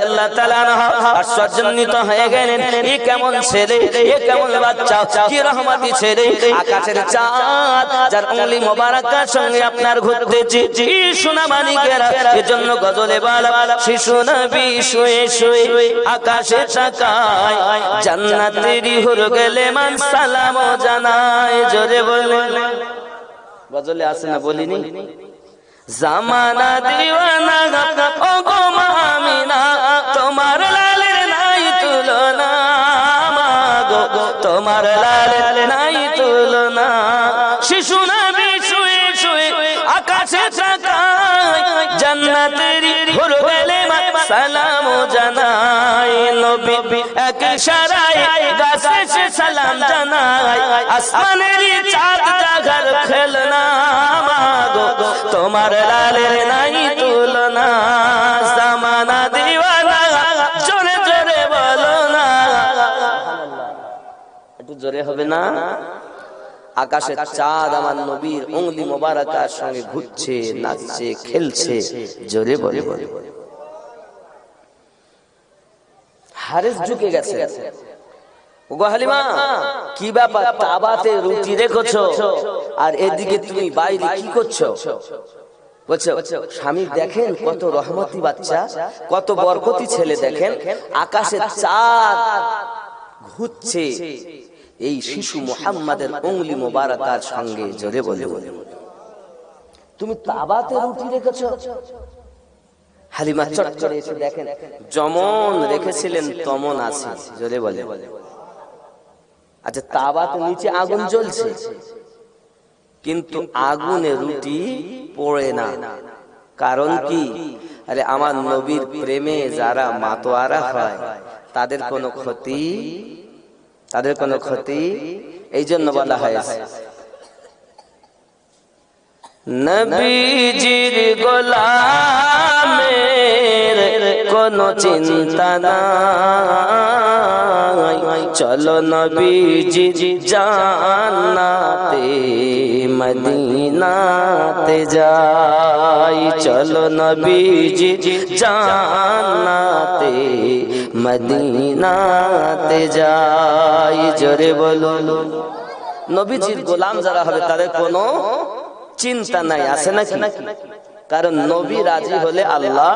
আল্লাহ তাআলা আশ্চর্যান্বিত হয়ে গেলেন, এ কেমন ছেলে, এ কেমন বাচ্চা, কি রহমতি ছেলে। আকাশের চাঁদ যার উংলি মোবারকার সঙ্গে আপনার ঘুরতেছে। সোনা মানিকেরা এজন্য গজলে বলা, শিশু নবী শুয়ে শুয়ে আকাশে তাকায়, জান্নাতেরই হুর গেলে মান সালাম জানায়। জোরে বলেন, গজলে আছে না, বলিনি? জামানা দিওয়ানা ও গো আমিনা, তোমার লালের নাই তুলনা, মাগো তোমার লালের নাই তুলনা। শিশু নবী শুয়ে শুয়ে আকাশে তাকায়, জান্নাতেরই হুর গেলে সালাম জানায়। নবী এক ইশারায় গাছে সে সালাম জানায়, আসমানেরই চাঁদ জাগার খেলনা, মাগো তোমার লালের নাই তুলনা। জামানা দিওয়ানা, জোরে জোরে বলো না, একটু জোরে হবে না? আকাশের চাঁদ আমার নবীর উংলি মোবারকার সঙ্গে ঘুরছে, নাচছে, খেলছে। জোরে বলে বলে হারেস ঝুঁকে গেছে। ওগো হালিমা, কি ব্যাপার? তাবাতে রুটি রেখেছো আর এদিকে তুমি বাইরে কি করছো? বলছো স্বামী দেখেন কত রহমতি বাচ্চা, কত বরকতি ছেলে, দেখেন আকাশের চাঁদ ঘুরছে এই শিশু মুহাম্মাদের উংলি মোবারকার সঙ্গে। জোরে বলে বলে তুমি তাবাতে রুটি রেখেছো? হালিমা চট করে এসে দেখেন যেমন রেখেছিলেন তেমন আছে। জোরে বলে, আচ্ছা তাবাতে নিচে আগুন জ্বলছে কিন্তু আগুনে রুটি পড়ে না, কারণ কি? আরে আমার নবীর প্রেমে যারা মাতোয়ারা হয় তাদের কোনো ক্ষতি, তাদের কোনো ক্ষতি। এই জন্য বলা হয়েছে নবীজির গোলামের কোনো চিন্তা নাই, চলো নবীজি জান্নাতে মদিনাতে যাই, চলো নবীজি জান্নাতে মদিনাতে যাই। জোরে বলো, নবীজির গোলাম যারা হবে তাদের কোনো চিন্তা নাই, আছে নাকি? কারণ নবী রাজি হলে আল্লাহ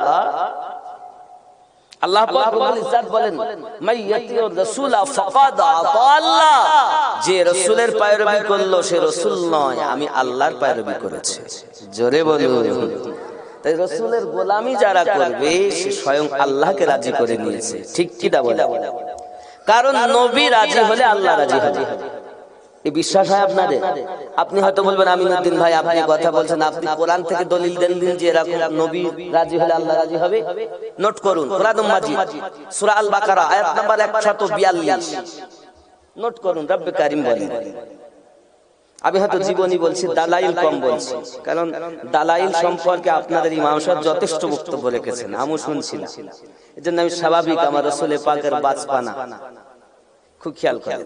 আল্লাহ পাক রব্বুল ইজ্জত বলেন, মাইয়াতিউর রাসূল ফাকাদ আতা আল্লাহ, যে রাসূলের পায়রবি করলো সে রাসূল নয়, আমি আল্লাহর পায়রবি করেছি। জোরে বলুন। তাই রাসূলের গোলামি যারা করবে সে স্বয়ং আল্লাহকে রাজি করে নিয়েছে। ঠিক কি না বলে? কারণ নবী রাজি হলে আল্লাহ রাজি হবে। এই বিশ্বাস হয় আপনাদের? আপনি হয়তো বলবেন আমিনুদ্দিন ভাই আপনি কথা বলছেন, আপনি কোরআন থেকে দলিল দেন দিন যে এরকম নবী রাজি হলে আল্লাহ রাজি হবে। নোট করুন, কোরআনুল মাজিদ সূরা আল বাকারা আয়াত নাম্বার 142। নোট করুন, রব্বে কারীম বলেন। আমি হয়তো জীবনী বলছি, দালাইল কম বলছি, কারণ দালাইল সম্পর্কে আপনাদের ইমাম সাহেব যথেষ্ট বক্তব্য রেখেছেন, আমিও শুনছিলাম। এজন্য আমি স্বাভাবিক আমার রাসূল পাকের বাঁচপানা খুব খেয়াল করেন।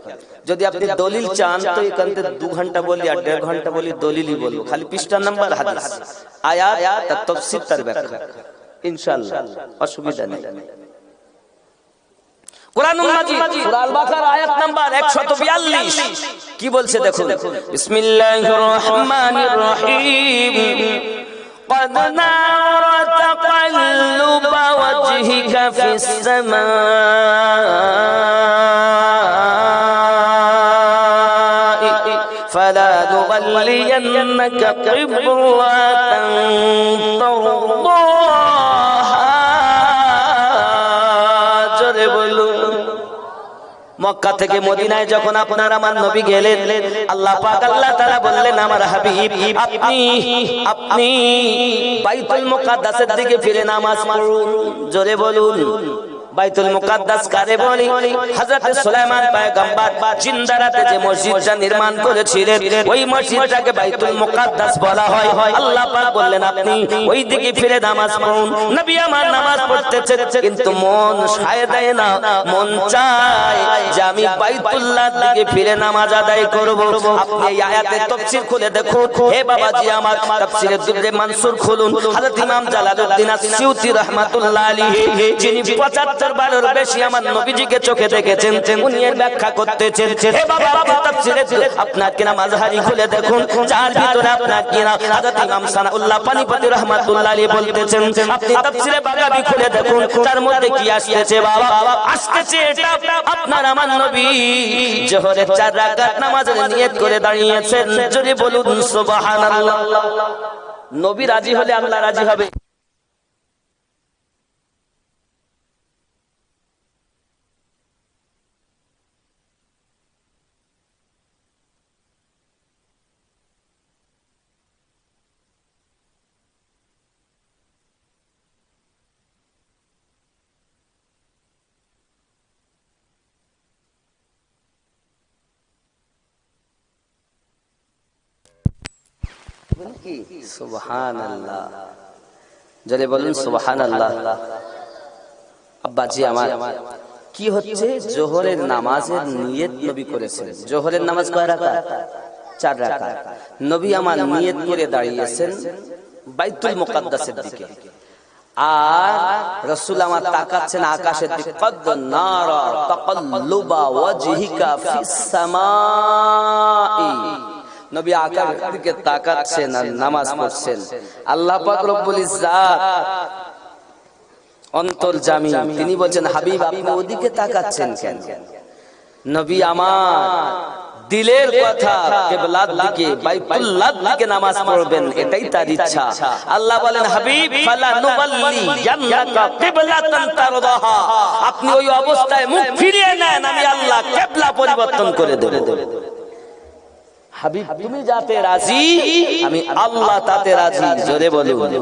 যদি আপনি দলিল চান তো এখান থেকে 2 ঘন্টা বলি আর 1.5 ঘন্টা বলি, দলিলই বলবো, খালি পৃষ্ঠা নাম্বার, হাদিস, আয়াত, তার তাফসীর, তার ব্যাখ্যা, ইনশাআল্লাহ অসুবিধা নেই। কোরআনুল মাজিদ সূরা আল বাকারা আয়াত নাম্বার 142 কি বলছে দেখুন, বিসমিল্লাহির রহমানির রহিম, قد نرى تقلب وجهك في السماء فلنولينك قبلة ترضاها। জোরে বলুন। মক্কা থেকে মদিনায় যখন আপনার আমার নবী গেলেন, আল্লাহ পাক আল্লাহ তাআলা বললেন আমার হাবিব আপনি বাইতুল মুকাদ্দাসের দিকে ফিরে নামাজ পড়ুন। জোরে বলুন, বাইতুল মুকাদ্দাস কারে বলি? হযরত সুলাইমান পয়গম্বর জিন্দা রাতে যে মসজিদটা নির্মাণ করেছিলেন ওই মসজিদটাকে বাইতুল মুকাদ্দাস বলা হয়। আল্লাহ পাক বললেন আপনি ওই দিকে ফিরে নামাজ পড়ুন। নবী আমার নামাজ পড়তেছেন কিন্তু মন সায় দেয় না, মন চায় যে আমি বাইতুল্লাহর দিকে ফিরে নামাজ আদায় করব। আপনি এই আয়াতের তাফসীর খুলে দেখুন। হে বাবাজি আমার, তাফসীরে দুররে মানসুর খুলুন। হযরত ইমাম জালালউদ্দিন আসসিউতি রাহমাতুল্লাহ আলাইহি যিনি ৭৫ বারের বেশি আমার নবীজিকে চোখে দেখেছেন উনি এর ব্যাখ্যা করতেছেন। হে বাবা আপনি তাফসীরে আপনার কিনা মাযহারি খুলে দেখুন, যার ভিতরে আপনার কিনা হযরত ইমাম সানাউল্লাহ পানিপতি রাহমাতুল্লাহ আলাইহি বলতেছেন। আপনি তাফসীরে বাগাবী খুলে দেখুন, তার মধ্যে কি আসছে বাবা? আসছে এটা আপনার আমার নবী জোহরের 4 রাকাত নামাজের নিয়ত করে দাঁড়িয়েছেন। জোরে বলুন সুবহানাল্লাহ। নবী রাজি হলে আল্লাহ রাজি হবে। সুবহানাল্লাহ, জোরে বলুন সুবহানাল্লাহ। আব্বাজি আমার, কি হচ্ছে? জোহরের নামাজের নিয়ত নবী করেছেন। জোহরের নামাজ কয় রাকাত? 4 রাকাত। নবী আমার নিয়ত করে দাঁড়িয়েছেন বাইতুল মুকাদ্দাসের দিকে, আর রাসূল আমার তাকাচ্ছেন আকাশের দিকে। কদ নারা তাকাল্লুবা ওয়াজহিকা ফিস সামাই, নবী আকাশের দিকে তাকাচ্ছেন আর নামাজ পড়ছেন। আল্লাহ পাক রব্বুল ইজ্জাত অন্তর্যামী তিনি বলেন হাবিব আপনি ওদিকে তাকাচ্ছেন কেন? নবী আমার দিলের কথা কিবলার দিকে বাইতুল্লাহর দিকে নামাজ পড়বেন, এটাই তার ইচ্ছা। আল্লাহ বলেন হাবিব ফালা নুবাল্লি জান্নাকা কিবলাতান তারদাহা, আপনি ওই অবস্থায় মুখ ফিরিয়ে নেন, আমি আল্লাহ কিবলা পরিবর্তন করে দেব। হাবিব তুমি যাতে রাজি আমি আল্লাহ তাতে রাজি। জোরে বলুন।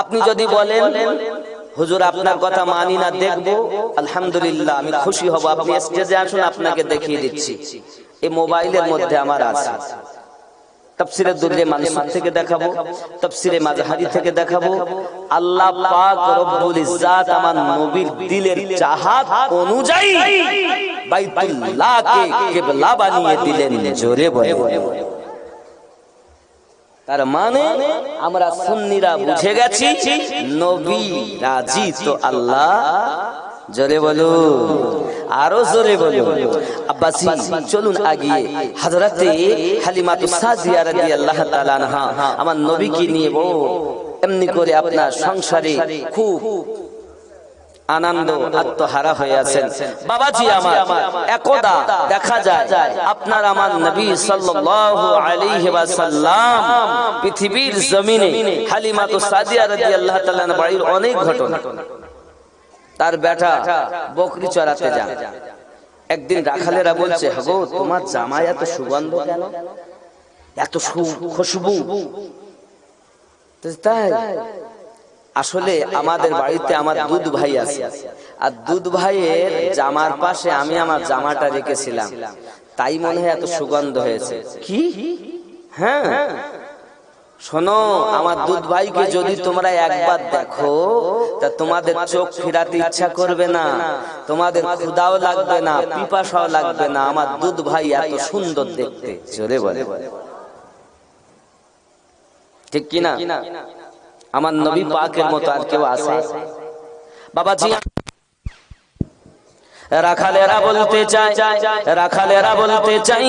আপনি যদি বলেন হুজুর আপনার কথা মানি না, দেখবো, আলহামদুলিল্লাহ আমি খুশি হব। আপনি স্টেজে আসুন, আপনাকে দেখিয়ে দিচ্ছি। এই মোবাইলের মধ্যে আমার আছে, তাফসীরে দুররে মানসুর থেকে দেখাবো, তাফসীরে মাযহারি থেকে দেখাবো। আল্লাহ পাক রব্বুল ইজ্জাত আমার নবীর দিলের চাহাত অনুযায়ী বাইতুল্লাহকে কিবলা বানিয়ে দিলেন। জোরে বলে। তার মানে আমরা সুন্নিরা বুঝে গেছি নবী রাজি তো আল্লাহ। জোরে বলো, আরো জোরে বলো। আব্বাসি চলুন আগিয়ে হযরতে হালিমাতুস সাদিয়া রাদিয়াল্লাহু তাআলা আনহা আমার নবীকে নিয়ে এমনি করে আপনার সংসারে খুব আনন্দ আত্মহারা হয়ে আছেন। বাবাজি আমার, একদা দেখা যায় আপনার আমার নবী সাল্লাল্লাহু আলাইহি ওয়াসাল্লাম পৃথিবীর জমিনে হালিমাতুস সাদিয়া রাদিয়াল্লাহু তাআলা বাড়ির অনেক ঘটনা। তার বেটা বকরি চড়াতে যায়। একদিন রাখালেরা বলছে গো তোমার জামায় এত সুগন্ধ কেন, এত খুশবু? তাই আসলে আমাদের বাড়িতে আমার দুধ ভাই আছে, আর দুধ ভাইয়ের জামার পাশে আমি আমার জামাটা রেখেছিলাম, তাই মনে হয় এত সুগন্ধ হয়েছে। কি? হ্যাঁ শোনো, আমার দুধ ভাইকে যদি তোমরা একবার দেখো তা তোমাদের চোখ ফেরাতে ইচ্ছা করবে না, তোমাদের ক্ষুধাও লাগবে না, পিপাসাও লাগবে না। আমার দুধ ভাই এত সুন্দর দেখতে। জোরে বলে, ঠিক কিনা? আমার নবী পাকের মতো আর কেউ আছে? বাবাজি রাখালেরা বলতে চাই, রাখালেরা বলতে চাই,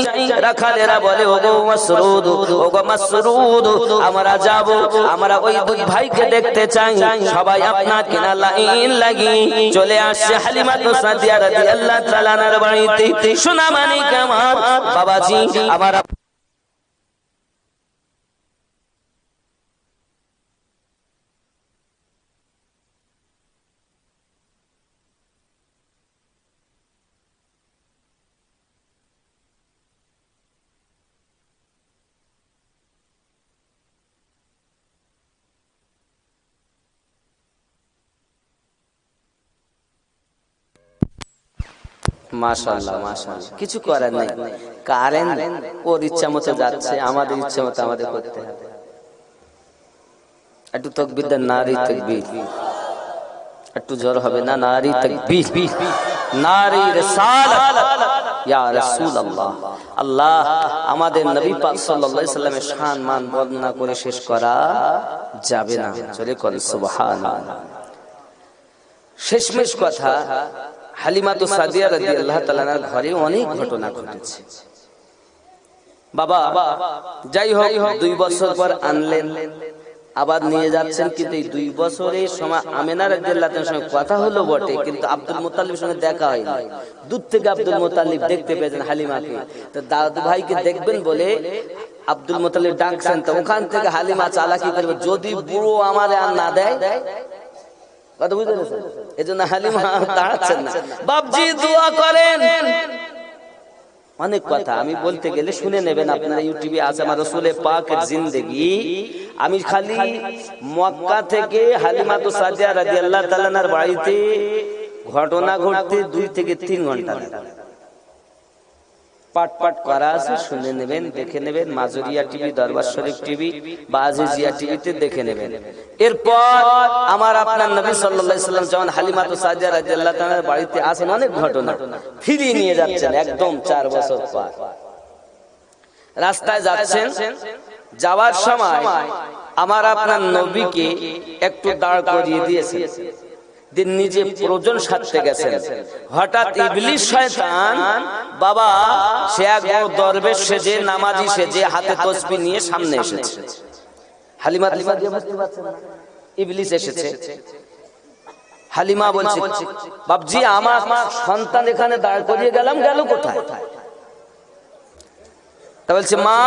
রাখালেরা বলে ওগো মাসরুদ, ওগো মাসরুদ আমরা যাব, আমরা ওই দুই ভাইকে দেখতে চাই। সবাই আপনার কিনা লাইন লাগি চলে আসছে হালিমাতুস সাদিয়া রাদিয়াল্লাহু তাআলা আনহার বাড়িতে। সোনা মানিক আমার বাবাজি আমার মাশাআল্লাহ মাশাআল্লাহ, কিছু করার নেই। কারেন্ট ওর ইচ্ছা মতো যাচ্ছে, আমাদের ইচ্ছা মতো আমাদের করতে হবে। একটু তাকবীর দেন, নারী তাকবীর। একটু জোর হবে না, নারী তাকবীর, নারী রিসালাত ইয়া রাসূলুল্লাহ। আল্লাহ আমাদের নবী পাক সাল্লাল্লাহু আলাইহি সাল্লামের শান মান বর্ণনা করে শেষ করা যাবে না। চলে কোন সুবহানাল্লাহ। শেষমেশ কথা, হালিমাতু সাদিয়া রাদিয়াল্লাহু তাআলা আনহার ঘরে অনেক ঘটনা ঘটেছে। বাবা যাই হোক 2 বছর পর আনলেন, আবার নিয়ে যাচ্ছেন, কিন্তু এই 2 বছরের সময় আমেনা রাদিয়াল্লাহু তাআলার সঙ্গে কথা হলো বটে, কিন্তু আব্দুল মুত্তালিবের সঙ্গে দেখা হয়নি। দূর থেকে আব্দুল মুত্তালিব দেখতে পেয়েছেন হালিমাকে, তো দাদু ভাইকে দেখবেন বলে আব্দুল মুত্তালিব ডাকছেন। তো ওখান থেকে হালিমা চালাকি করবে, যদি বুড়ো আমারে আর না দেয়, কথা বুঝতে পেরেছেন? এজন্য হালিমা দাঁড়াচ্ছেন না। বাপজি দোয়া করেন। অনেক কথা আমি বলতে গেলে শুনে নেবেন, আপনারা ইউটিউবে আছে আমার রাসূল পাকের জিন্দেগি। আমি খালি মক্কা থেকে হালিমাতু সাদিয়া রাদিয়াল্লাহু তাআলা আনহার বাড়িতে ঘটনা ঘটতে 2 থেকে 3 ঘন্টা পাট পাট করা আছে, শুনে নেবেন, দেখে নেবেন। মাজুরিয়া টিভি, দরবার শরীফ টিভি বা আজিজিয়া টিভিতে দেখে নেবেন। এরপর আমার আপনার নবী সাল্লাল্লাহু আলাইহি সাল্লাম যখন হালিমাতু সাদিয়া রাদিয়াল্লাহু তাআলার বাড়িতে আসেন, অনেক ঘটনা ফিরিয়ে নিয়ে যাচ্ছেন একদম 4 বছর পর। রাস্তায় যাচ্ছেন, যাওয়ার সময় আমার আপনার নবীকে একটু দাঁড় করিয়ে দিয়েছেন, দিন নিজে প্রয়োজন সারতে গেছেন। হঠাৎ ইবলিস শয়তান বাবা সে এক বড় দরবেশ সেজে, নামাজি সেজে, হাতে তাসবিহ নিয়ে সামনে এসেছে। হালিমা দিয়ে বুঝতে পারছেন না ইবলিস এসেছে। হালিমা বলছে, বাপজি আমার সন্তান এখানে দাঁড় করিয়ে গেলাম, গেল কোথায়? তা বলছে, মা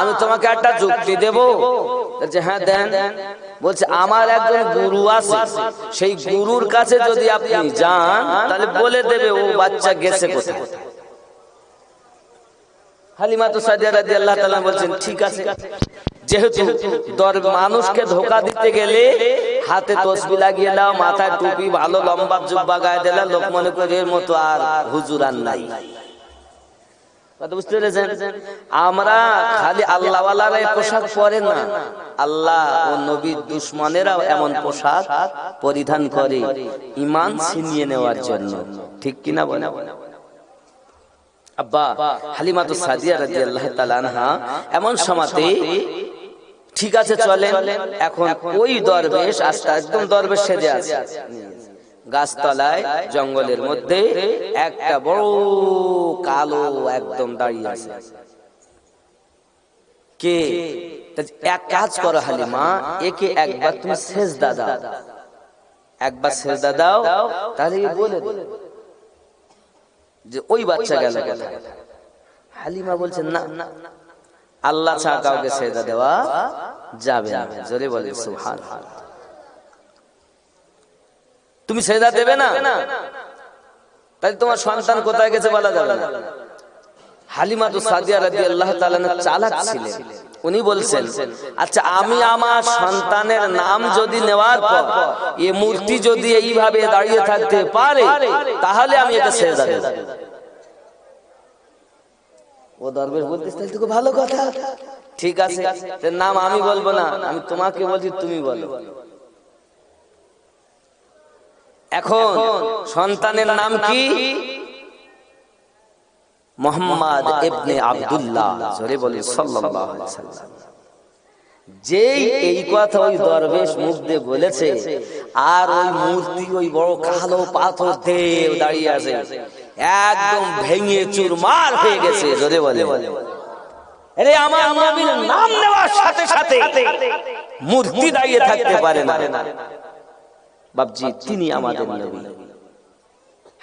আমি তোমাকে একটা যুক্তি দেব। বলছে, হ্যাঁ দেন। বলছে, আমার একজন গুরু আছে, সেই গুরুর কাছে যদি আপনি যান তাহলে বলে দেবে ও বাচ্চা গেছে কোথায়। হালিমাতু সাদিয়া রাদিয়াল্লাহু তাআলা বলছেন, ঠিক আছে। যেহেতু মানুষকে ধোঁকা দিতে গেলে হাতে তাসবিহ লাগিয়ে দাও, মাথায় টুপি, ভালো লম্বা জুব্বা গায়ে দিলে লোক মনে করে এর মতো আর হুজুর আর নাই। বুঝতে পেরেছেন? আমরা খালি আল্লাহ ওয়ালারাই পোশাক পরে না, আল্লাহ ও নবীর দুশমনেরাও এমন পোশাক পরিধান করে ঈমান ছিনিয়ে নেওয়ার জন্য। ঠিক কিনা বলেন? আব্বা হালিমাতু সাদিয়া রাদিয়াল্লাহু তাআলা আনহা এমন সময়তে ঠিক আছে চলেন, এখন ওই দরবেশ আস্তে একদম দরবেশ সেজে আছে, গাছতলায় জঙ্গলের মধ্যে একটা বড় কালো একদম দাঁড়িয়ে আছে। কে? এক কাজ করো হালিমা, একে একবার তুমি সেজদা দাও, একবার সেজদা দাও, তাহলে বলে যে ওই বাচ্চা গেল কোথায়। হালিমা বলছেন, না আল্লাহ ছাড়া কাউকে সেজদা দেওয়া যাবে না। জোরে বলে সুবহানাল্লাহ। তুমি সেজদা দেবে না, তাহলে তোমার সন্তান কোথায় গেছে বলা যাবে না। হালিমাতু সাদিয়া রাদিয়াল্লাহু তাআলা চালাক ছিলেন। উনি বলছেন, আচ্ছা আমি আমার সন্তানের নাম যদি নেওয়ার পর এই মূর্তি যদি এইভাবে দাঁড়িয়ে থাকতে পারে তাহলে আমি এটা সেজদা দেব। ও দরবেশ বলতেছে, তাহলে তো ভালো কথা, ঠিক আছে নাম আমি বলবো না, আমি তোমাকে বলছি তুমি বলো। এখন সন্তানের নাম কি? মুহাম্মদ ইবনে আব্দুল্লাহ। জোরে বলি সাল্লাল্লাহু আলাইহি ওয়াসাল্লাম। যেই এই কথা ওই দরবেশ মুখ দিয়ে বলেছে, আর ওই মূর্তি ওই বড় কালো পাথর দিয়ে দাঁড়িয়ে আছে, একদম ভেঙে চুরমার হয়ে গেছে। জোরে বলে, আরে আমার নবীর নাম নেওয়ার সাথে সাথে মূর্তি দাঁড়িয়ে থাকতে পারে না। বাপজি তিনি আমাদের নবী।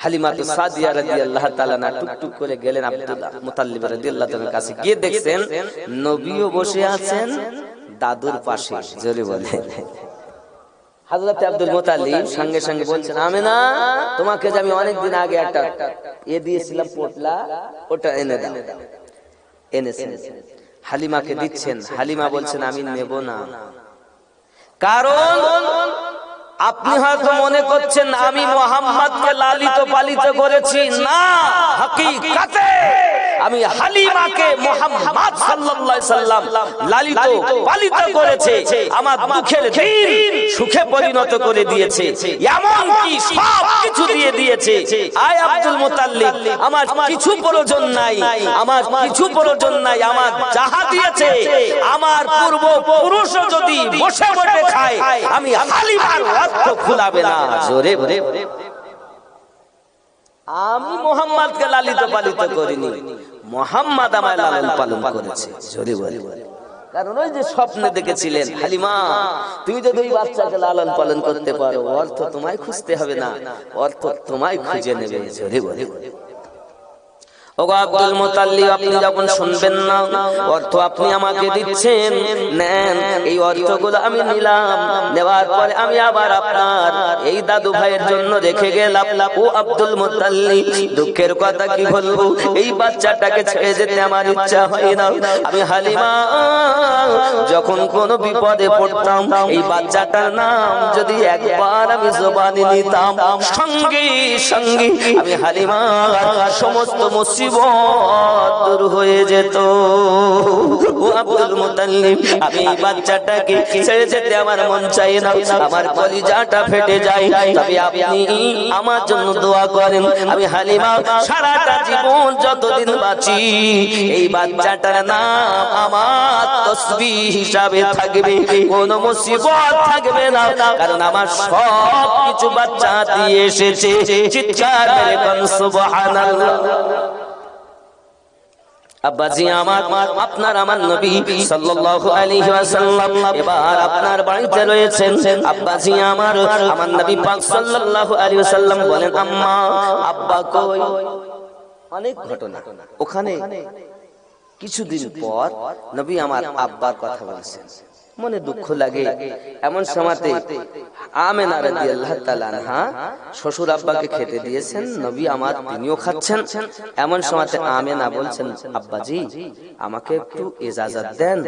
হালিমাতু সাদিয়া রাদিয়াল্লাহু তাআলা না টুকটুক করে গেলেন আব্দুল মুত্তালিব রাদিয়াল্লাহু তাআলার কাছে, গিয়ে দেখছেন নবীও বসে আছেন দাদুর পাশে। জোরে বলে, হযরত আব্দুল মুত্তালিব সঙ্গে সঙ্গে বলছেন, আমেনা তোমাকে যে আমি অনেকদিন আগে একটা দিয়েছিলাম পোটলা, ওটা এনে দাও। এনেছেন, হালিমাকে দিচ্ছেন। হালিমা বলছেন, আমি নেব না, কারণ আপনি হয়তো মনে করছেন আমি মুহাম্মদকে লালিত পালিত করেছি, না, হাকিকাতে আমি হালিমাকে মুহাম্মদ সাল্লাল্লাহু আলাইহি সাল্লাম লালিত পালিত করেছে। আমার দুঃখের দিন সুখে পরিণত করে দিয়েছে, এমন কি সব কিছু দিয়ে দিয়েছে। আয় আব্দুল মুতাল্লিব, আমার কিছু প্রয়োজন নাই, আমার কিছু প্রয়োজন নাই, আমার যাহা দিয়েছে আমার পূর্ব পুরুষও যদি বসে বসে খায় আমি হালিমার অর্থ খুলাবে না। জোরে বলে আমি মুহাম্মদকে লালিত পালিত করিনি, মুহাম্মদ আমায় লালন পালন করেছে। জোরে বলে, কারণ ওই যে স্বপ্নে দেখেছিলেন হালিমা তুমি যদি ওই বাচ্চাকে লালন পালন করতে পারো অর্থ তোমায় খুঁজতে হবে না, অর্থ তোমায় খুঁজে নেবে। জোরে বলে ওগো আব্দুল মুতাল্লিব, আপনি যখন শুনবেন না অর্থ আপনি আমাকে দিচ্ছেন, নেন, এই অর্থগুলো আমি নিলাম, নেওয়ার পরে আমি আবার আপনার এই দাদু ভাইয়ের জন্য রেখে গেলাম। ও আব্দুল মুতাল্লিব, দুঃখের কথা কি বলবো, এই বাচ্চাটাকে ছেড়ে যেতে আমার ইচ্ছা হয় না। আমি হালিমা যখন কোনো বিপদে পড়তাম এই বাচ্চাটার নাম যদি একবার আমি জবানে নিতাম, সঙ্গে সঙ্গে আমি হালিমা সমস্ত মুসিবত দূর হয়ে যেত। ও আব্দুল মুতাল্লিব, আমি এই বাচ্চাটাকে ছেড়ে যেতে আমার মন চাই না, আমার কলিজাটা ফেটে যায়, তবে আপনি আমার জন্য দোয়া করেন। আমি হালিমা সারাটা জীবন যতদিন বাঁচি এই বাচ্চাটার নাম আমার তাসবিহ হিসাবে থাকবে, কোনো মুসিবত থাকবে না, কারণ আমার সব কিছু বাচ্চা দিয়ে এসেছে। চিৎকার করে কোন সুবহানাল্লাহ। আব্বাজি আমার, আপনার আমার নবী সাল্লাল্লাহু আলাইহি ওয়াসাল্লাম এবার আপনার বাড়িতে রয়েছেন। আব্বাজি আমার, আমার নবী পাক সাল্লাল্লাহু আলাইহি ওয়াসাল্লাম বলেন, আম্মা আব্বা কই? অনেক ঘটনা ওখানে। কিছুদিন পর নবী আমার আব্বার কথা বলেছেন, মনে দুঃখ লাগে। এমন সময়তে আমেনা রাদিয়াল্লাহু তাআলা আনহা শ্বশুর আব্বাকে খেতে দিয়েছেন, নবী আমার তিনিও খাচ্ছেন। এমন সময়তে আমেনা বলছেন, আব্বাজি আমাকে একটু ইজাজত দেন,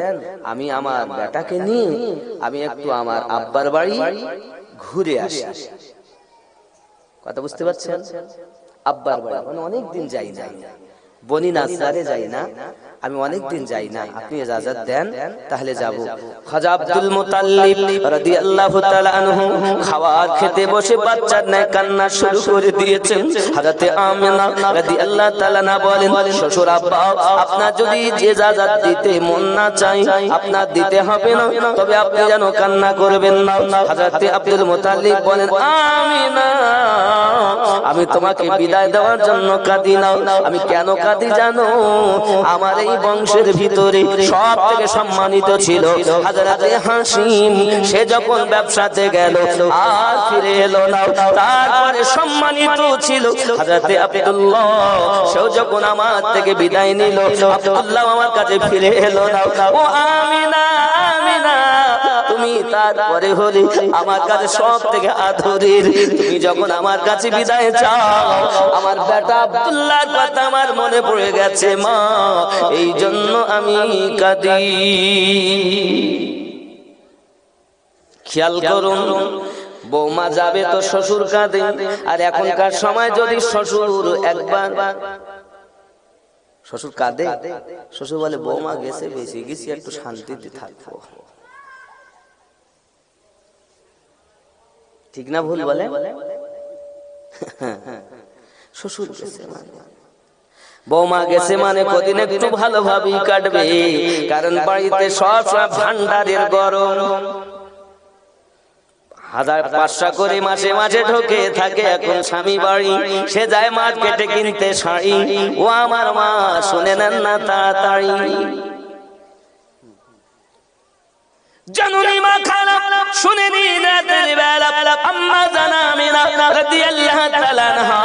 আমি আমার বেটাকে নিয়ে আমি একটু আমার আব্বার বাড়ি ঘুরে আসি। কথা বুঝতে পারছেন? আব্বার বাড়ি মানে অনেকদিন যাই না, বনি নাসসারে যাই না, আমি অনেকদিন যাই না, আপনি ইজাজত দেন তাহলে যাব। খাজা আব্দুল মুতাল্লিব রাদিয়াল্লাহু তাআলা আনহু খাবার খেতে বসে বাচ্চার ন্যায় কান্না শুরু করে দিয়েছেন। হযরতে আমিনা রাদিয়াল্লাহু তাআলা না বলেন, শ্বশুর আব্বা আপনার যদি ইজাজত দিতে মন না চাই আপনার দিতে হবে না, তবে আপনি যেন কান্না করবেন না। হযরতে আব্দুল মুতাল্লিব বলেন, আমিনা আমি তোমাকে বিদায় দেওয়ার জন্য কাঁদি না, আমি কেন কাঁদি জানো? আমার এই বংশের ভিতরে সব থেকে সম্মানিত ছিল হযরতে হাসিম, সে যখন ব্যবসাতে গেল আর ফিরে এলো না। তারপরে সম্মানিত ছিল হযরতে আব্দুল্লাহ, সেও যখন আমার থেকে বিদায় নিল আব্দুল্লাহ আমার কাছে ফিরে এলো না। ও আমিনা, আমিনা তুমি তারপরে হলে আমার কাছে সব থেকে আদরের, তুমি যখন আমার কাছে বিদায় চাও আমার বেটা আব্দুল্লাহর কথা আমার মনে পড়ে গেছে মা, এই জন্য আমি কাঁদি। খেয়াল করুন, বৌমা যাবে তো শ্বশুর কাঁদে, আর এখনকার সময় যদি শ্বশুর একবার শ্বশুর কাঁদে, শ্বশুর বলে বৌমা গেছে বেশি গেছি একটু শান্তিতে থাকবো। ঠিক না ভুল বলে? শ্বশুর গেছে মানে বৌমা গেছে মানে কদিন একটু ভালোভাবেই কাটবে, কারণ বাড়িতে সব ভান্ডারের গরম। 1500 করে মাসে মাসে ঢোকে থাকে এখন স্বামী বাড়ি, সে যায় মার্কেটে কিনতে শাড়ি। ও আমার মা শুনে নেন না তাড়াতাড়ি, জননী মা খারাপ শুনে নিন রাতের বেলা আম্মা জানা আমিনা রাদিয়াল্লাহু তাআলা আনহা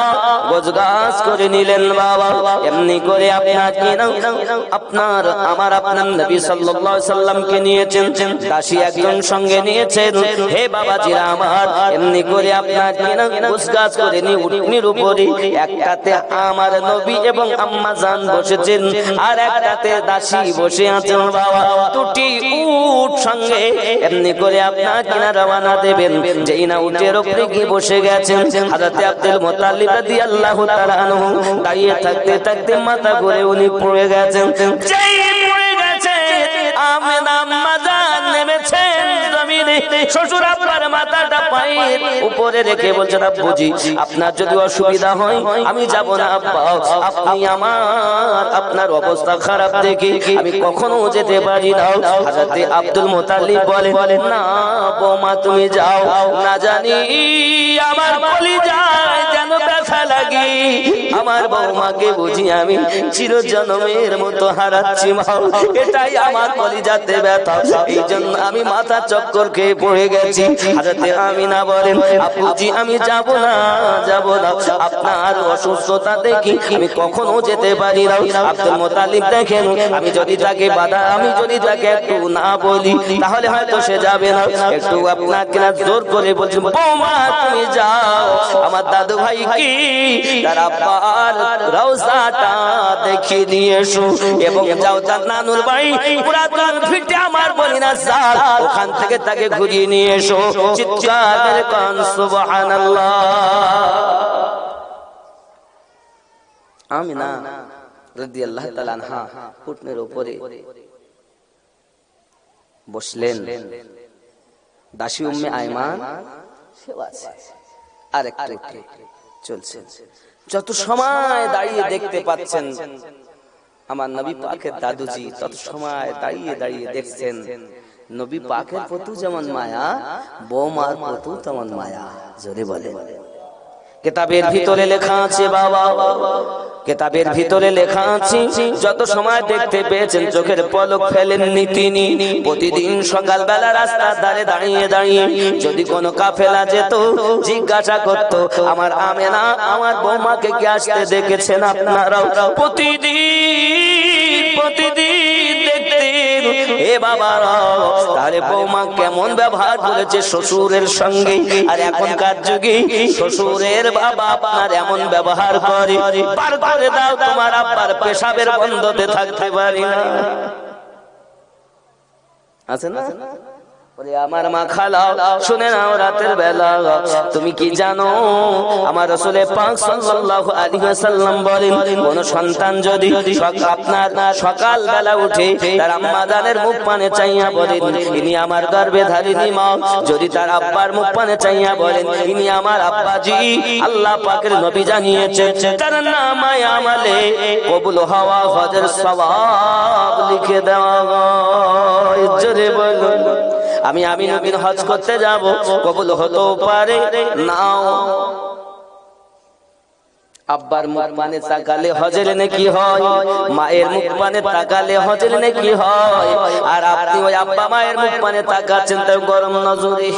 গোছগাছ করে নিলেন বাবা। এমনি করে আপনার নবী সাল্লাল্লাহু আলাইহি সাল্লামকে নিয়েছেন, দাসী একজন সঙ্গে নিয়েছেন। হে বাবাজিরা আমার, এমনি করে আপনার গোছগাছ করে নিয়ে উটনির উপরে একটাতে আমার নবী এবং আম্মা জান বসেছেন, আর একটাতে দাসী বসে আছেন বাবা। দুটি উট সঙ্গে এমনি করে আপনার কিনা রওনা দেবেন। যেই না উটের উপরে গিয়ে বসে গেছেন, হযরত আব্দুল মুত্তালিব রাদিয়াল্লাহু তাআলা আনহু দাঁড়িয়ে থাকতে থাকতে মাথা ঘুরে উনি পড়ে গেছেন। যেই পড়ে গেছে, আমেনা আম্মা জান নেমেছেন জমিনে। শ্বশুর আব্বার মাথাটা পায়ের উপরে রেখে বলছেন, আব্বুজি আপনার যদি অসুবিধা হয় আমি যাব না আব্বা, আপনি আপনার অবস্থা খারাপ দেখে আমি কখনো যেতে পারি না। হযরত আব্দুল মুত্তালিব বলেন, না বৌমা তুমি যাও, না জানি আমার কলিজায় যেন ব্যথা লাগে, আমার বৌমাকে বুঝি আমি চিরজন্মের মতো হারাচ্ছি মা, এটাই আমার কলিজাতে ব্যথা, এই জন্য আমি মাথা চক্কর খেয়ে পড়ে গেছি। হযরত আমিনা বলেন, আব্বুজি আমি যাব না, আপনার অসুস্থতা দেখি আমি কখনো যেতে পারি না। আব্দুল মুত্তালিব দেখেন, আমি যদি তাকে একটু না বলি তাহলে হয়তো সে যাবে না, একটু আপনাকে না জোর করে বলছি, বৌমা তুমি যাও, আমার দাদু ভাই কি তার আব্বার রওজাটা দেখে নিয়ে এসো, এবং যাও তার নানুর বাড়ি পুরাতন ভিটে আমার বলিনা সাল, ওখান থেকে তাকে ঘুরিয়ে নিয়ে এসো। চিৎকার করে কান সুবহানাল্লাহ। আমিনা রাদিয়াল্লাহু তাআলা আনহা উটনের উপরে বসলেন, দাসী উম্মে আয়মান আর একটু চলছে। যত সময় দাঁড়িয়ে দেখতে পাচ্ছেন আমার নবী পাকের দাদুজি, তত সময় দাঁড়িয়ে দাঁড়িয়ে দেখছেন নবী পাকের প্রতি যেমন মায়া, বৌমার প্রতি তেমন মায়া। জোরে বলে। কিতাবের ভিতরে লেখা আছে বাবা, কিতাবের ভিতরে লেখা আছে, যত সময় দেখতে পেয়েছেন চোখের পলক ফেলেননি তিনি। প্রতিদিন সকালবেলা রাস্তার ধারে দাঁড়িয়ে দাঁড়িয়ে যদি কোনো কাফেলা যেত, জিজ্ঞাসা করত, আমার আমেনা আমার বৌমাকে কি আসতে দেখেছেন আপনারাও? প্রতিদিন দেখতেন। হে বাবা, তাহলে বৌমা কেমন ব্যবহার করেছে শ্বশুরের সঙ্গে, আর এখনকার যুগে শ্বশুরের বাবা আপনার এমন ব্যবহার করে, পার করে দাও তোমার আব্বার পেশাবের বন্ধতে থাকতে পারি না। আছে না? আমার মা খালাও, শুনে নাও, রাতের বেলা তুমি কি জানো আমার রাসূল পাক সাল্লাল্লাহু আলাইহি ওয়াসাল্লাম বলেন, কোন সন্তান যদি আপনার সকাল বেলা উঠে তার আম্মা জানের মুখ পানে চাইয়া বলেন, ইনি আমার গর্ভে ধারিনী মা, যদি তার আব্বার মুখ পানে চাইয়া বলেন, ইনি আমার আব্বাজি, আল্লাহ পাকের নবী জানিয়েছেন তার নামায়ে আমলে কবুল হওয়া হজের সওয়াব লিখে দেওয়া হয়। জোরে বলুন, আমি নবীর হজ করতে যাব, কবুল হতেও পারে নাও। আব্বার মুখ পানে তাকালে হজের নেকি হয়, মায়ের মুখ পানে তাকালে হজের নেকি হয়, আর আপনি ওই আব্বা মায়ের মুখ পানে তাকাচ্ছেন তাই গরম নজরে।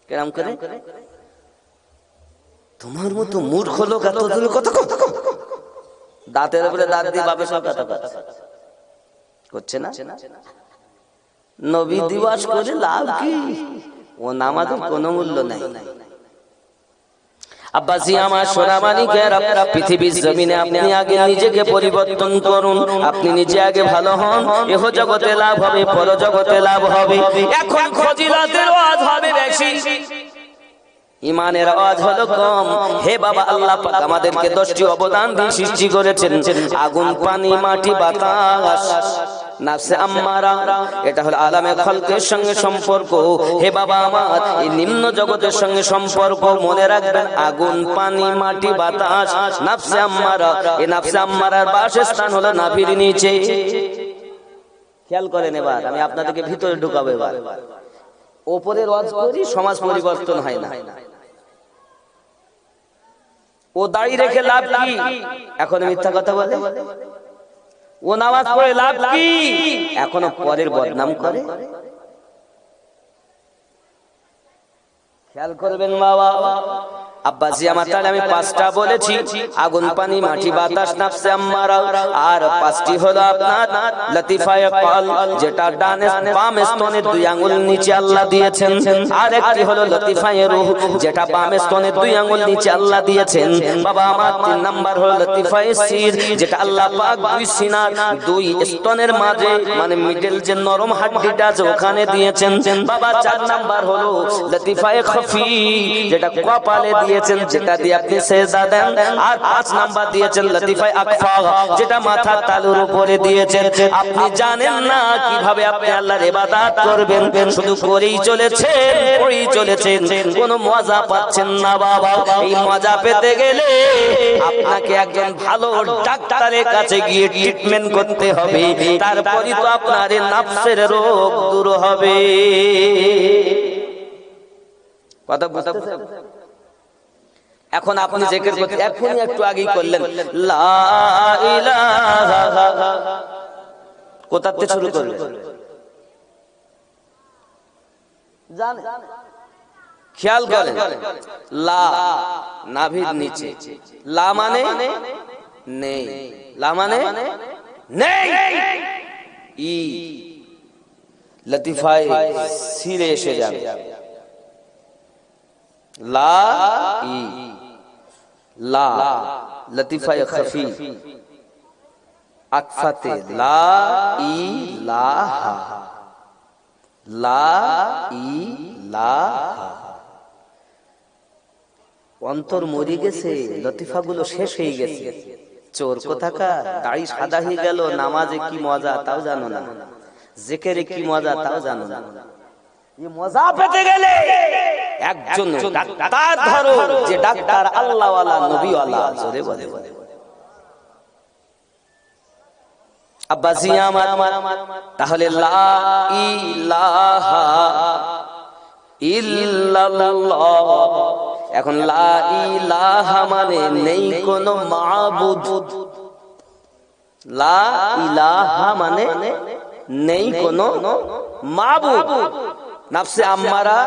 কেমন করে? তোমার মতো মূর্খ লোক এত কথা দাঁতের উপরে দাঁত দিয়ে বাপের সব কথা করছে না। নবী দিবস করে লাভ কি? ও নামাজের কোনো মূল্য নাই। আব্বাসি আমার সোনামানিকেরা, পৃথিবীর জমিনে আপনি আগে নিজেকে পরিবর্তন করুন, আপনি নিজে আগে ভালো হন, এহ জগতে লাভ হবে, পর জগতে লাভ হবে। এখন ফজিলতের ওয়াজ হবে বেশি, ইমানের আওয়াজ হলো কম। হে বাবা, আল্লাহ পাক আমাদেরকে 10টি অবদান দিয়ে সৃষ্টি করেছেন, আগুন, পানি, মাটি, বাতাস, নাফসে আম্মারা, এটা হলো আলামে খলকের সঙ্গে সম্পর্ক। হে বাবা আমার, এই নিম্ন জগতের সঙ্গে সম্পর্ক মনে রাখবেন, আগুন, পানি, মাটি, বাতাস, নাফসে আম্মারা। এই নাফসে আম্মারার বাসস্থান হলো নাভির নিচে। খেয়াল করেন, এবার আমি আপনাদেরকে ভিতরে ঢুকাবো। এবার ওপরে ওয়াজ করি, সমাজ পরিবর্তন হয় না। ও দাড়ি রেখে লাভ কি? এখন মিথ্যা কথা বলে। ও নামাজ পড়ে লাভ কি? এখনো পরের বদনাম করে। খেয়াল করবেন বাবা, আব্বাজি আমার, তাহলে আমি 5টা বলেছি, আগুন পানি মাটি বাতাস নাফসে আম্মারা, আর 5টি হলো আপনার লতিফায়ে কল, যেটা ডানে বাম স্তনের 2 আঙ্গুল নিচে আল্লাহ দিয়েছেন, আর একটি হলো লতিফায়ে রূহ, যেটা বাম স্তনের 2 আঙ্গুল নিচে আল্লাহ দিয়েছেন বাবা আমার। 3 নাম্বার হলো লতিফায়ে সির, যেটা আল্লাহ পাক 2 সিনার 2 স্তনের মাঝে, মানে মিডল যে নরম হাড্ডিটা আছে ওখানে দিয়েছেন বাবা। 4 নাম্বার হলো লতিফায়ে খফি, যেটা কপালে দিয়েছেন, যেটা দিয়ে আপনি সেজদা দেন। আর 5 নাম্বার দিয়েছেন লতিফায়ে আকফা, যেটা মাথার তালুর উপরে দিয়েছেন। আপনি জানেন না কিভাবে আপনি আল্লাহর ইবাদত করবেন, শুধু করেই চলেছেন, কোনো মজা পাচ্ছেন না বাবা। এই মজা পেতে গেলে আপনাকে একজন ভালো ডাক্তারের কাছে গিয়ে ট্রিটমেন্ট করতে হবে, তারপরই তো আপনার নফসের রোগ দূর হবে। কথা বুঝতেছেন? এখন আপনি জিকির করতে এখনই একটু আগেই করলেন লা ইলাহা, কোথাতে শুরু করলেন জানেন? খেয়াল করেন, লা নাভির নিচে, লা মানে নেই, লা মানে নেই, ই লতিফায়ে সিরে এসে যাবে, লা ই, লা লতিফায়ে খফি আকফাতে লা ইলাহা, লা ইলাহা। অন্তর মরে গেছে, লতিফাগুলো শেষ হয়ে গেছে। চোর কোথাকার, দাড়ি সাদা হয়ে গেল, নামাজে কি মজা তাও জানো না, জিকিরে কি মজা তাও জানো না। এই মজা পেতে গেলে একজন ডাক্তার ধরো, যে ডাক্তার আল্লাহ ওয়ালা নবী ওয়ালা। জোরে বলে আব্বাজি আমার, তাহলে লা ইলাহা ইল্লাল্লাহ। এখন লা ইলাহা মানে নেই কোনো মাবুদ, লা ইলাহা মানে নেই কোনো মাবুদ। নফসে আম্মারা,